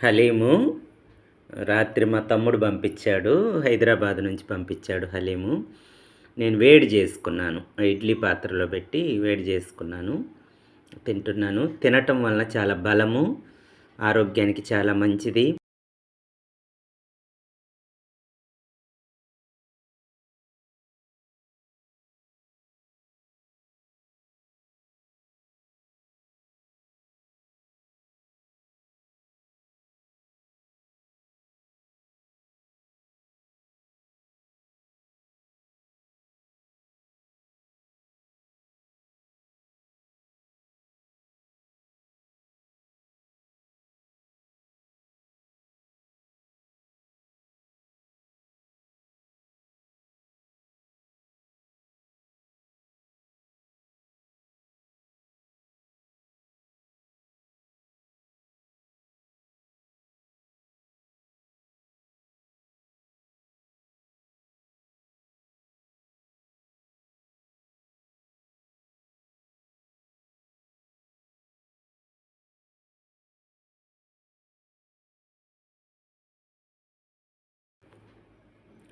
హలీము రాత్రి మా తమ్ముడు పంపించాడు. హైదరాబాద్ నుంచి పంపించాడు హలీము. నేను వేడి చేసుకున్నాను. ఇడ్లీ పాత్రలో పెట్టి వేడి చేసుకున్నాను. తింటున్నాను. తినటం వలన చాలా బలము, ఆరోగ్యానికి చాలా మంచిది.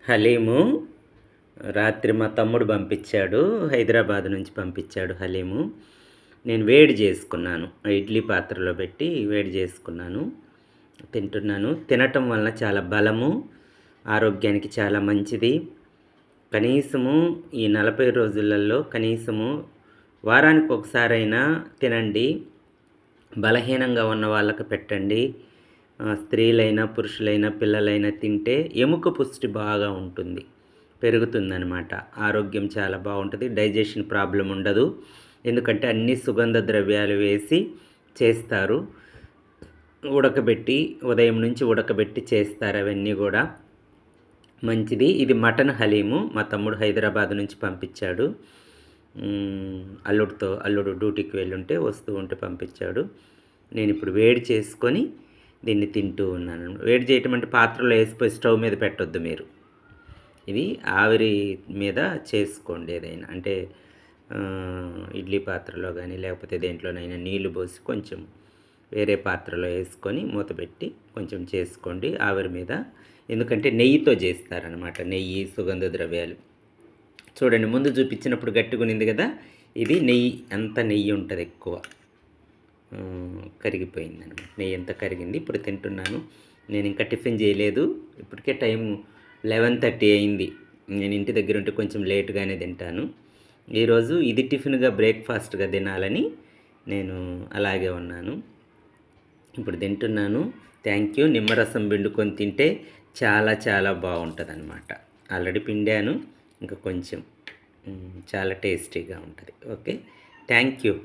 హలీము రాత్రి మా తమ్ముడు పంపించాడు. హైదరాబాద్ నుంచి పంపించాడు హలీము. నేను వేడి చేసుకున్నాను. ఇడ్లీ పాత్రలో పెట్టి వేడి చేసుకున్నాను. తింటున్నాను. తినటం వలన చాలా బలము, ఆరోగ్యానికి చాలా మంచిది. కనీసము ఈ 40 రోజులలో కనీసము వారానికి ఒకసారైనా తినండి. బలహీనంగా ఉన్న వాళ్ళకి పెట్టండి. స్త్రీలైనా పురుషులైనా పిల్లలైనా తింటే ఎముక పుష్టి బాగా ఉంటుంది, పెరుగుతుందనమాట. ఆరోగ్యం చాలా బాగుంటుంది. డైజెషన్ ప్రాబ్లం ఉండదు. ఎందుకంటే అన్ని సుగంధ ద్రవ్యాలు వేసి చేస్తారు. ఉడకబెట్టి ఉదయం నుంచి ఉడకబెట్టి చేస్తారు. అవన్నీ కూడా మంచిది. ఇది మటన్ హలీము. మా తమ్ముడు హైదరాబాద్ నుంచి పంపించాడు. అల్లుడు డ్యూటీకి వెళ్ళుంటే వస్తూ ఉంటే పంపించాడు. నేను ఇప్పుడు వేడి చేసుకొని దీన్ని తింటూ ఉన్నాను. వేడి చేయటం అంటే పాత్రలో వేసిపోయి స్టవ్ మీద పెట్టొద్దు మీరు. ఇది ఆవిరి మీద చేసుకోండి. ఏదైనా అంటే ఇడ్లీ పాత్రలో కానీ లేకపోతే దేంట్లోనైనా నీళ్లు పోసి కొంచెం వేరే పాత్రలో వేసుకొని మూత పెట్టి కొంచెం చేసుకోండి ఆవిరి మీద. ఎందుకంటే నెయ్యితో చేస్తారనమాట. నెయ్యి, సుగంధ ద్రవ్యాలు. చూడండి, ముందు చూపించినప్పుడు గట్టిగునింది కదా, ఇది నెయ్యి. అంత నెయ్యి ఉంటుంది, ఎక్కువ కరిగిపోయింది అనమాట. నెయ్యి అంతా కరిగింది. ఇప్పుడు తింటున్నాను. నేను ఇంకా టిఫిన్ చేయలేదు. ఇప్పటికే టైం 11:30 అయింది. నేను ఇంటి దగ్గర ఉంటే కొంచెం లేటుగానే తింటాను. ఈరోజు ఇది టిఫిన్గా బ్రేక్ఫాస్ట్గా తినాలని నేను అలాగే ఉన్నాను. ఇప్పుడు తింటున్నాను. Thank you. నిమ్మరసం పిండుకొని తింటే చాలా చాలా బాగుంటుంది అనమాట. ఆల్రెడీ పిండాను, ఇంకా కొంచెం చాలా టేస్టీగా ఉంటుంది. Okay, thank you.